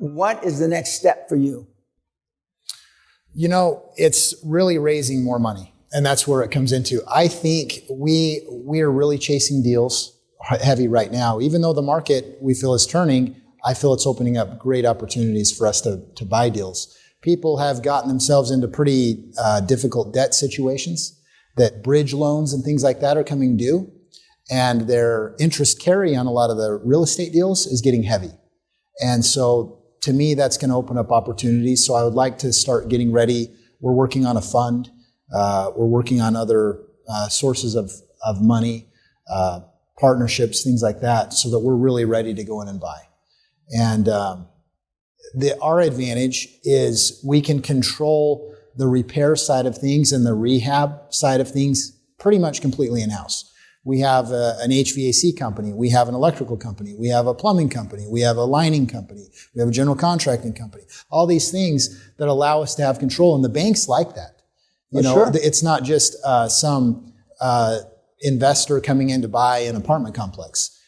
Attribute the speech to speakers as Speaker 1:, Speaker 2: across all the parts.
Speaker 1: What is the next step for you?
Speaker 2: It's really raising more money. And that's where it comes into. I think we are really chasing deals heavy right now. Even though the market we feel is turning, I feel it's opening up great opportunities for us to buy deals. People have gotten themselves into pretty difficult debt situations, that bridge loans and things like that are coming due. And their interest carry on a lot of the real estate deals is getting heavy. And so to me, that's going to open up opportunities. So I would like to start getting ready. We're working on a fund. We're working on other sources of money, partnerships, things like that, so that we're really ready to go in and buy. And our advantage is we can control the repair side of things and the rehab side of things pretty much completely in-house. We have an HVAC company. We have an electrical company. We have a plumbing company. We have a lining company. We have a general contracting company. All these things that allow us to have control, and the banks like that.
Speaker 1: Sure.
Speaker 2: It's not just some investor coming in to buy an apartment complex.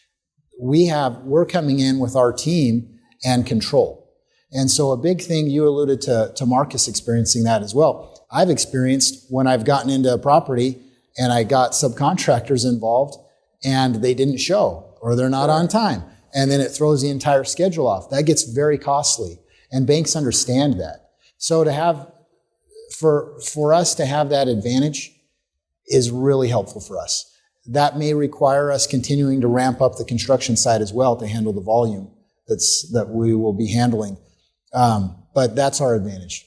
Speaker 2: We're coming in with our team and control. And so a big thing, you alluded to Marcus experiencing that as well. I've experienced when I've gotten into a property and I got subcontractors involved and they didn't show or they're not on time. And then it throws the entire schedule off. That gets very costly. And banks understand that. So for us to have that advantage is really helpful for us. That may require us continuing to ramp up the construction side as well to handle the volume that we will be handling. But that's our advantage.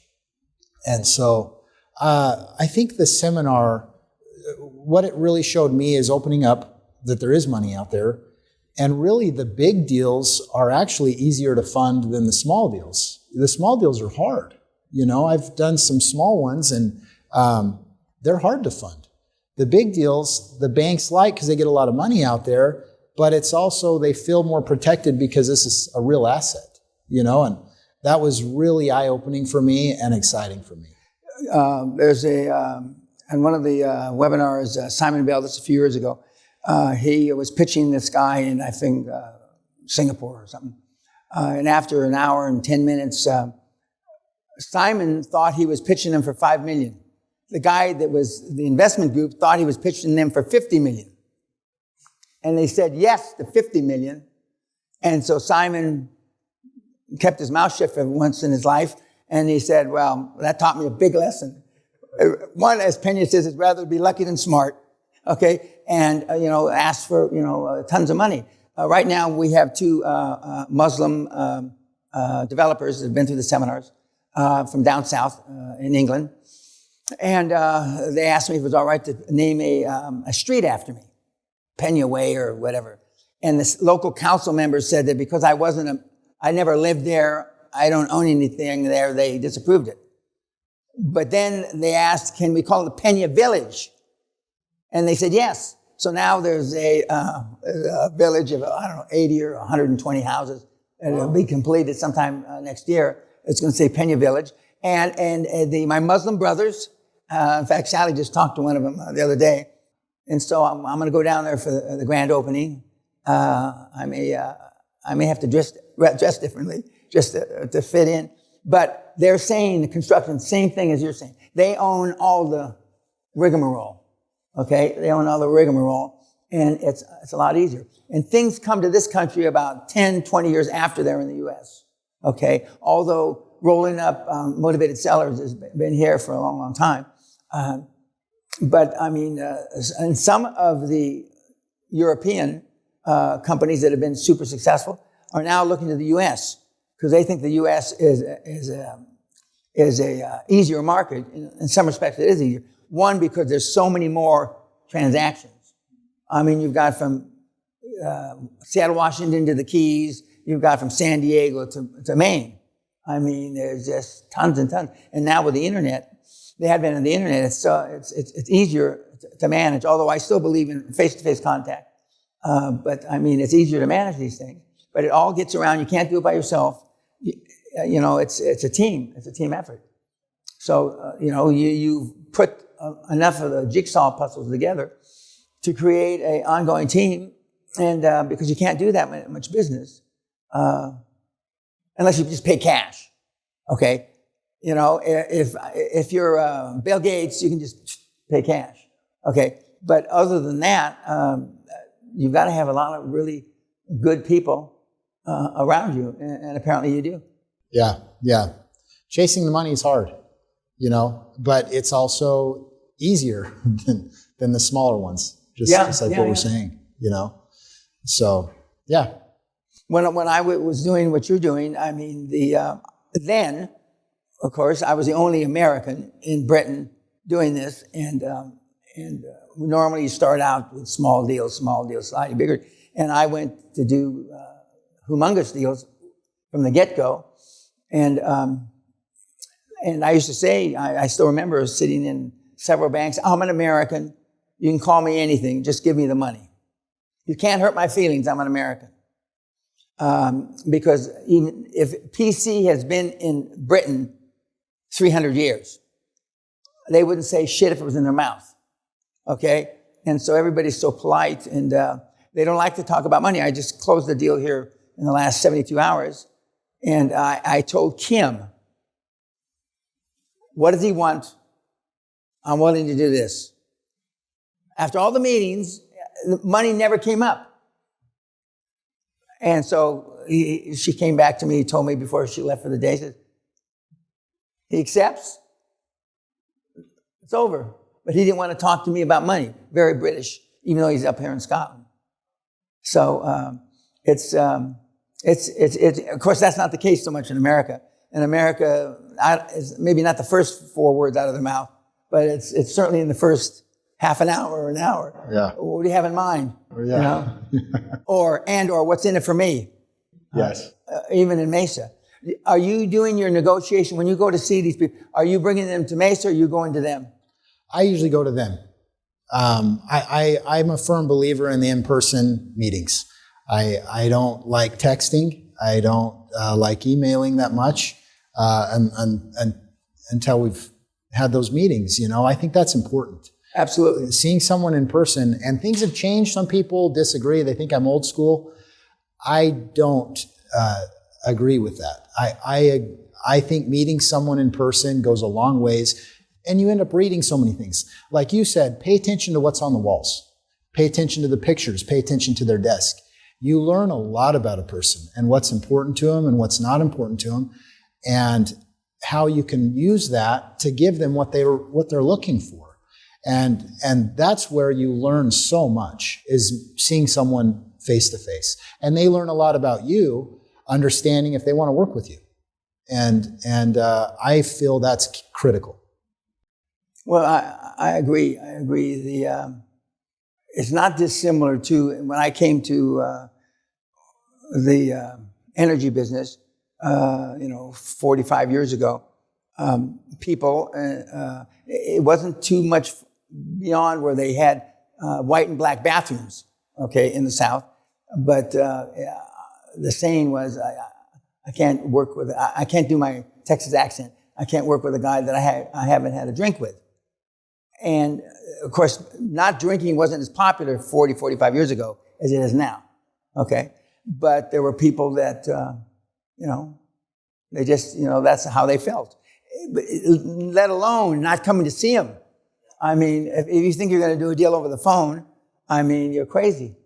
Speaker 2: And so I think the seminar, what it really showed me is opening up that there is money out there. And really the big deals are actually easier to fund than the small deals. The small deals are hard. I've done some small ones and they're hard to fund. The big deals, the banks like because they get a lot of money out there, but it's also they feel more protected because this is a real asset, and that was really eye-opening for me and exciting for me.
Speaker 1: There's in one of the webinars, Simon Bell, this a few years ago, he was pitching this guy in, I think, Singapore or something. And after an hour and 10 minutes, Simon thought he was pitching them for $5 million. The guy that was the investment group thought he was pitching them for $50 million. And they said yes to $50 million. And so Simon kept his mouth shut for once in his life. And he said, well, that taught me a big lesson. One, as Peña says, is rather be lucky than smart. Okay. And, ask for, tons of money. Right now we have two Muslim developers that have been through the seminars from down south in England. And they asked me if it was all right to name a street after me, Peña Way or whatever. And the local council members said that because I never lived there, I don't own anything there, they disapproved it. But then they asked, can we call it the Peña Village? And they said yes. So now there's a village of, 80 or 120 houses. And it'll be completed sometime next year. It's going to say Peña Village. And my Muslim brothers, in fact, Sally just talked to one of them the other day. And so I'm going to go down there for the grand opening. I may have to dress differently just to fit in. But they're saying the construction, same thing as you're saying. They own all the rigmarole. Okay? They own all the rigmarole. And it's a lot easier. And things come to this country about 10, 20 years after they're in the U.S. Okay? Although rolling up motivated sellers has been here for a long, long time. But and some of the European companies that have been super successful are now looking to the U.S. because they think the U.S. is a easier market. In some respects, it is easier. One, because there's so many more transactions. You've got from Seattle, Washington to the Keys. You've got from San Diego to Maine. There's just tons and tons. And now with the internet, the advent of the internet, it's easier to manage, although I still believe in face-to-face contact. But it's easier to manage these things. But it all gets around. You can't do it by yourself. It's a team. It's a team effort. So, you put enough of the jigsaw puzzles together to create an ongoing team. And because you can't do that much business. unless you just pay cash. Okay, if you're Bill Gates, you can just pay cash. Okay, but other than that, you've got to have a lot of really good people around you, and apparently you do.
Speaker 2: Yeah. Chasing the money is hard, but it's also easier than the smaller ones. Just like what we're saying, So, yeah.
Speaker 1: When I was doing what you're doing, I mean, then, of course, I was the only American in Britain doing this, and normally you start out with small deals, slightly bigger, and I went to do humongous deals from the get-go, and I used to say, I still remember sitting in several banks, I'm an American, you can call me anything, just give me the money. You can't hurt my feelings, I'm an American. Because even if PC has been in Britain 300 years, they wouldn't say shit if it was in their mouth. Okay? And so everybody's so polite, and they don't like to talk about money. I just closed the deal here in the last 72 hours, and I told Kim, what does he want? I'm willing to do this. After all the meetings, money never came up. And so she came back to me, told me before she left for the day, said, he accepts? It's over. But he didn't want to talk to me about money. Very British, even though he's up here in Scotland. So of course, that's not the case so much in America. In America, it's maybe not the first 4 words out of their mouth, but it's certainly in the first half an hour or an hour.
Speaker 2: Yeah.
Speaker 1: What do you have in mind?
Speaker 2: Yeah.
Speaker 1: Or what's in it for me?
Speaker 2: Yes.
Speaker 1: Even in Mesa. Are you doing your negotiation when you go to see these people? Are you bringing them to Mesa or are you going to them?
Speaker 2: I usually go to them. I'm a firm believer in the in-person meetings. I don't like texting. I don't like emailing that much until we've had those meetings. I think that's important.
Speaker 1: Absolutely.
Speaker 2: Seeing someone in person, and things have changed. Some people disagree. They think I'm old school. I don't agree with that. I think meeting someone in person goes a long ways, and you end up reading so many things. Like you said, pay attention to what's on the walls. Pay attention to the pictures. Pay attention to their desk. You learn a lot about a person and what's important to them and what's not important to them, and how you can use that to give them what they're looking for. And that's where you learn so much, is seeing someone face to face. And they learn a lot about you, understanding if they want to work with you. And I feel that's critical.
Speaker 1: Well, I agree. It's not dissimilar to when I came to the energy business, 45 years ago. People, it wasn't too much beyond where they had white and black bathrooms, okay, in the South. But the saying was, I can't do my Texas accent. I can't work with a guy that I haven't had a drink with. And of course, not drinking wasn't as popular 45 years ago as it is now, okay? But there were people that, they just, that's how they felt. Let alone not coming to see them. I mean, if you think you're going to do a deal over the phone, I mean, you're crazy.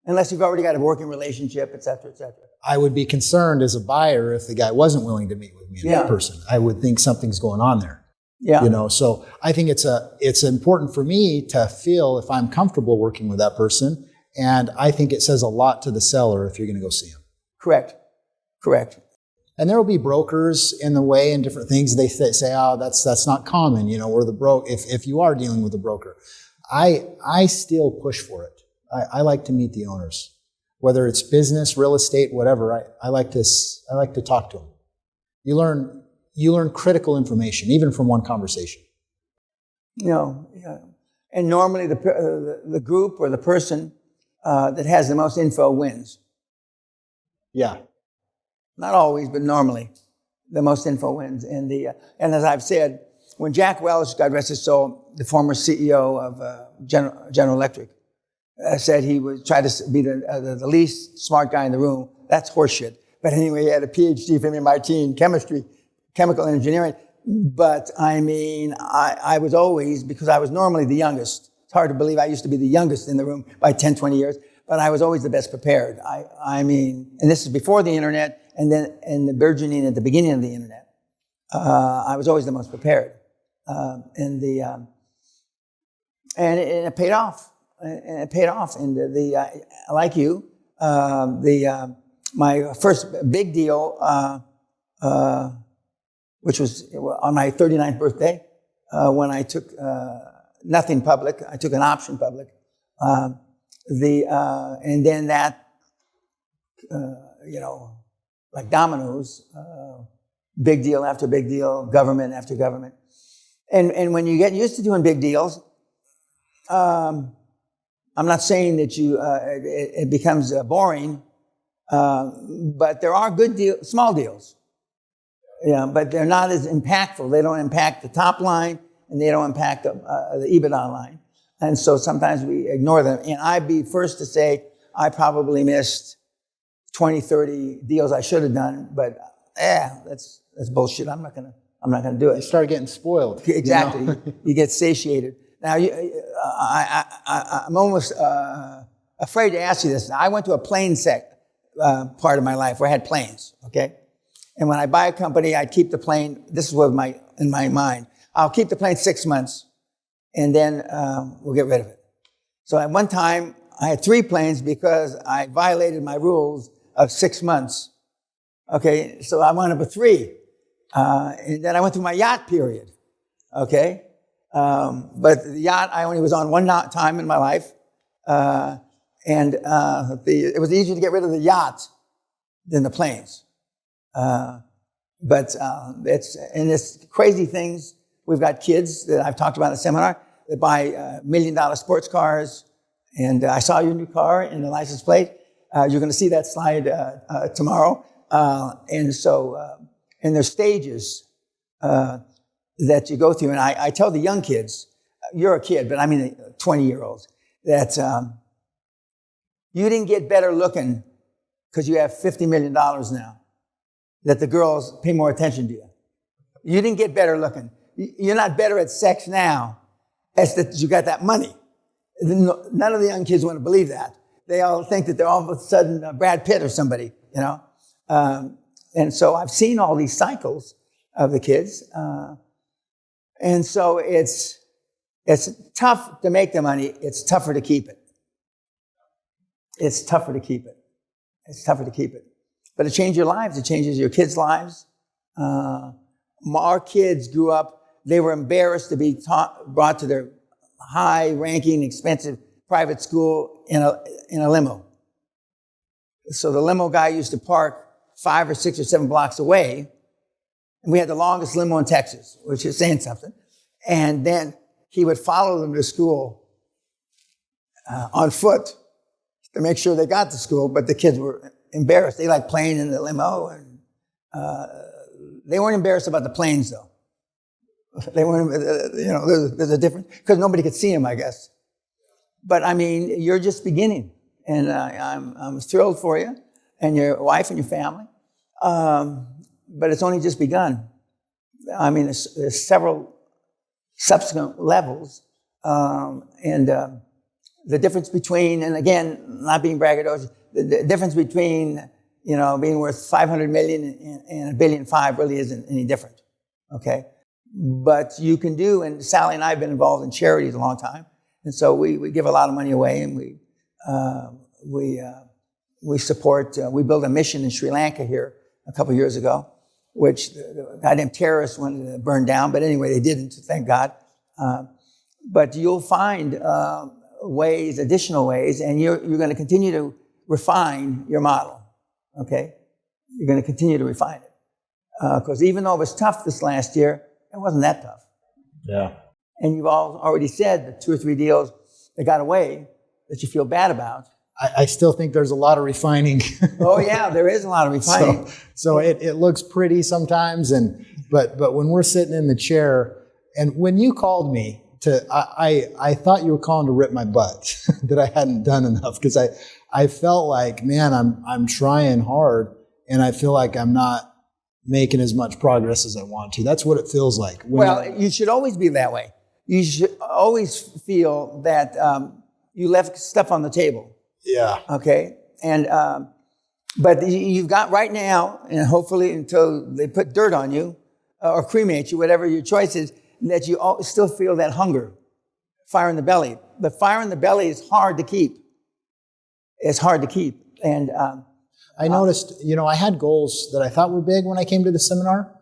Speaker 1: Unless you've already got a working relationship, et cetera, et cetera. I
Speaker 2: would be concerned as a buyer if the guy wasn't willing to meet with me in person. I would think something's going on there.
Speaker 1: Yeah.
Speaker 2: So I think it's important for me to feel if I'm comfortable working with that person. And I think it says a lot to the seller if you're going to go see him.
Speaker 1: Correct.
Speaker 2: And there will be brokers in the way and different things. They say, oh, that's not common. We're the if you are dealing with a broker, I still push for it. I like to meet the owners, whether it's business, real estate, whatever. I like to talk to them. You learn critical information, even from one conversation.
Speaker 1: And normally the group or the person that has the most info wins.
Speaker 2: Yeah.
Speaker 1: Not always, but normally the most info wins. And as I've said, when Jack Welch, God rest his soul, the former CEO of General Electric, said he would try to be the least smart guy in the room, that's horseshit. But anyway, he had a PhD from MIT in chemistry, chemical engineering. But I mean, I was always, because I was normally the youngest. It's hard to believe I used to be the youngest in the room by 10, 20 years, but I was always the best prepared. I mean, and this is before the internet and then and the burgeoning at the beginning of the internet. I was always the most prepared. And it paid off. And it paid off. And like you, my first big deal, which was on my 39th birthday, when I took nothing public, I took an option public. And then that, like dominoes, big deal after big deal, government after government. And when you get used to doing big deals, I'm not saying that it becomes boring, but there are good deals, small deals. Yeah, but they're not as impactful. They don't impact the top line, and they don't impact the EBITDA line. And so sometimes we ignore them. And I'd be first to say I probably missed 20, 30 deals I should have done, but that's bullshit. I'm not gonna do it.
Speaker 2: You start getting spoiled.
Speaker 1: Exactly. You get satiated. Now, I'm almost afraid to ask you this. Now, I went to a plane part of my life where I had planes, okay? And when I buy a company, I keep the plane. This is what in my mind. I'll keep the plane 6 months, and then we'll get rid of it. So at one time, I had 3 planes because I violated my rules of 6 months. Okay, so I wound up with 3. And then I went through my yacht period, okay? But the yacht, I only was on one time in my life. It was easier to get rid of the yacht than the planes. But it's crazy things. We've got kids that I've talked about in a seminar that buy $1 million sports cars. And I saw your new car in the license plate. You're going to see that slide tomorrow. And there's stages that you go through. And I tell the young kids, you're a kid, but I mean 20-year-olds, that you didn't get better looking because you have $50 million now, that the girls pay more attention to you. You didn't get better looking. You're not better at sex now as that you got that money. None of the young kids want to believe that. They all think that they're all of a sudden Brad Pitt or somebody, And so I've seen all these cycles of the kids. And so it's tough to make the money. It's tougher to keep it. It's tougher to keep it. But it changes your lives. It changes your kids' lives. Our kids grew up, they were embarrassed to be brought to their high-ranking, expensive private school in a limo. So the limo guy used to park 5 or 6 or 7 blocks away. And we had the longest limo in Texas, which is saying something. And then he would follow them to school on foot to make sure they got to school, but the kids were embarrassed. They liked playing in the limo, and they weren't embarrassed about the planes, though. They weren't, there's a difference, because nobody could see them, I guess. But I mean, you're just beginning, and I'm thrilled for you and your wife and your family. But it's only just begun. I mean, there's several subsequent levels, and the difference between, and again, not being braggadocious, the difference between, being worth 500 million and $1.5 billion really isn't any different. Okay, but you can do, and Sally and I have been involved in charities a long time, and so we give a lot of money away, and we support. We built a mission in Sri Lanka here a couple of years ago, which the goddamn terrorists wanted to burn down, but anyway, they didn't, thank God. But you'll find ways, additional ways, and you're going to continue to refine your model, okay? You're going to continue to refine it. Because even though it was tough this last year, it wasn't that tough.
Speaker 2: Yeah.
Speaker 1: And you've all already said the 2 or 3 deals that got away that you feel bad about.
Speaker 2: I still think there's a lot of refining.
Speaker 1: Oh yeah, there is a lot of refining.
Speaker 2: So it looks pretty sometimes, but when we're sitting in the chair, and when you called me I thought you were calling to rip my butt that I hadn't done enough, because I felt like, man, I'm trying hard, and I feel like I'm not making as much progress as I want to. That's what it feels like.
Speaker 1: You should always be that way. You should always feel that you left stuff on the table.
Speaker 2: Yeah.
Speaker 1: Okay. And but you've got right now, and hopefully until they put dirt on you or cremate you, whatever your choice is, that you still feel that hunger, fire in the belly. The fire in the belly is hard to keep. It's hard to keep. And
Speaker 2: I noticed, I had goals that I thought were big when I came to the seminar,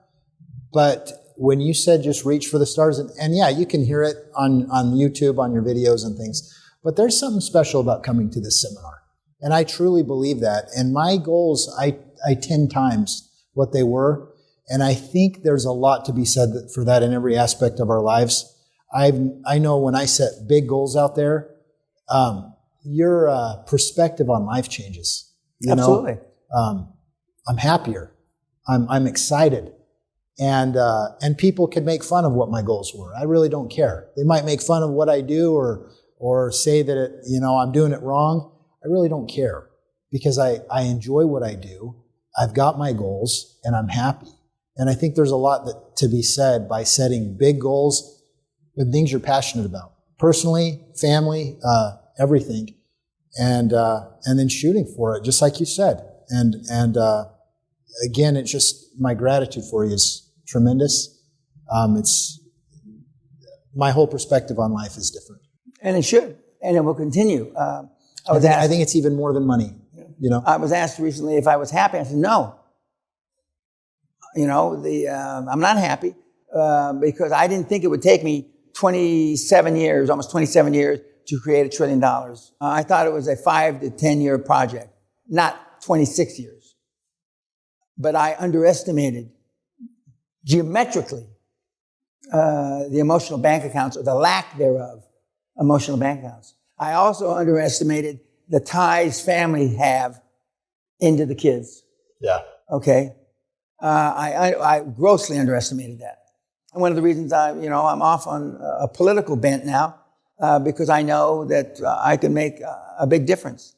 Speaker 2: but when you said just reach for the stars, and yeah, you can hear it on YouTube, on your videos and things, but there's something special about coming to this seminar. And I truly believe that. And my goals, I 10 times what they were. And I think there's a lot to be said for that in every aspect of our lives. I know when I set big goals out there, your perspective on life changes.
Speaker 1: Absolutely.
Speaker 2: I'm happier. I'm excited. And people can make fun of what my goals were. I really don't care. They might make fun of what I do or say that I'm doing it wrong. I really don't care because I enjoy what I do. I've got my goals and I'm happy. And I think there's a lot to be said by setting big goals with things you're passionate about, personally, family, everything, and then shooting for it, just like you said. And again, it's just my gratitude for you is tremendous. It's my whole perspective on life is different,
Speaker 1: and it should, and it will continue.
Speaker 2: I think it's even more than money.
Speaker 1: I was asked recently if I was happy. I said no. I'm not happy because I didn't think it would take me 27 years, almost 27 years, to create $1 trillion. I thought it was a 5 to 10 year project, not 26 years. But I underestimated geometrically the emotional bank accounts, or the lack thereof, emotional bank accounts. I also underestimated the ties families have into the kids.
Speaker 2: Yeah.
Speaker 1: Okay. I grossly underestimated that. And one of the reasons I'm off on a political bent now, because I know that I can make a big difference.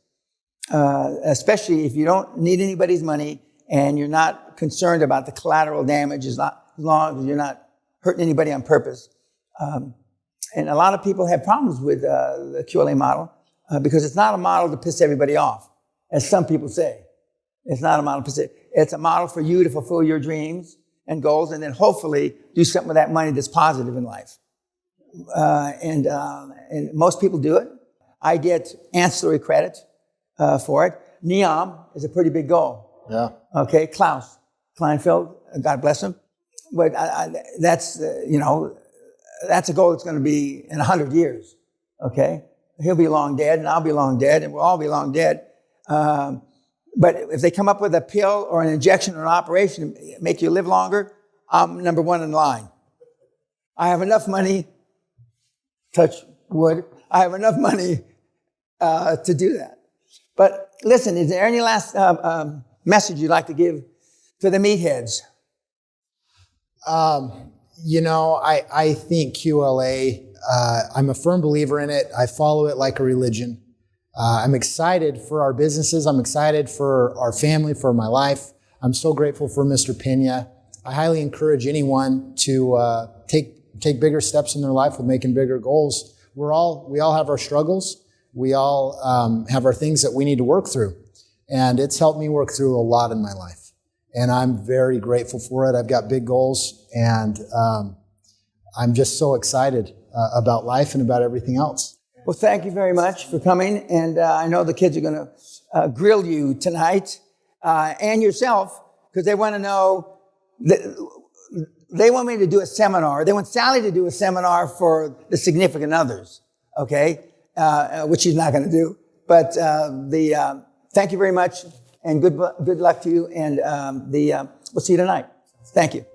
Speaker 1: Especially if you don't need anybody's money and you're not concerned about the collateral damage, as long as you're not hurting anybody on purpose. And a lot of people have problems with the QLA model because it's not a model to piss everybody off, as some people say. It's not a model to piss. It's a model for you to fulfill your dreams and goals, and then hopefully do something with that money that's positive in life. And most people do it. I get ancillary credit for it. NEOM is a pretty big goal.
Speaker 2: Yeah.
Speaker 1: Okay, Klaus Kleinfeld, God bless him. But that's that's a goal that's going to be in 100 years. Okay, he'll be long dead, and I'll be long dead, and we'll all be long dead. But if they come up with a pill or an injection or an operation to make you live longer, I'm number one in line. I have enough money, touch wood, I have enough money to do that. But listen, is there any last message you'd like to give to the meatheads?
Speaker 2: I think QLA, I'm a firm believer in it. I follow it like a religion. I'm excited for our businesses. I'm excited for our family, for my life. I'm so grateful for Mr. Peña. I highly encourage anyone to take bigger steps in their life with making bigger goals. We all have our struggles. We all have our things that we need to work through. And it's helped me work through a lot in my life. And I'm very grateful for it. I've got big goals, and I'm just so excited about life and about everything else.
Speaker 1: Well, thank you very much for coming. And I know the kids are going to grill you tonight and yourself, because they want to know, they want me to do a seminar. They want Sally to do a seminar for the significant others, okay, which she's not going to do. But thank you very much, and good luck to you. And we'll see you tonight. Thank you.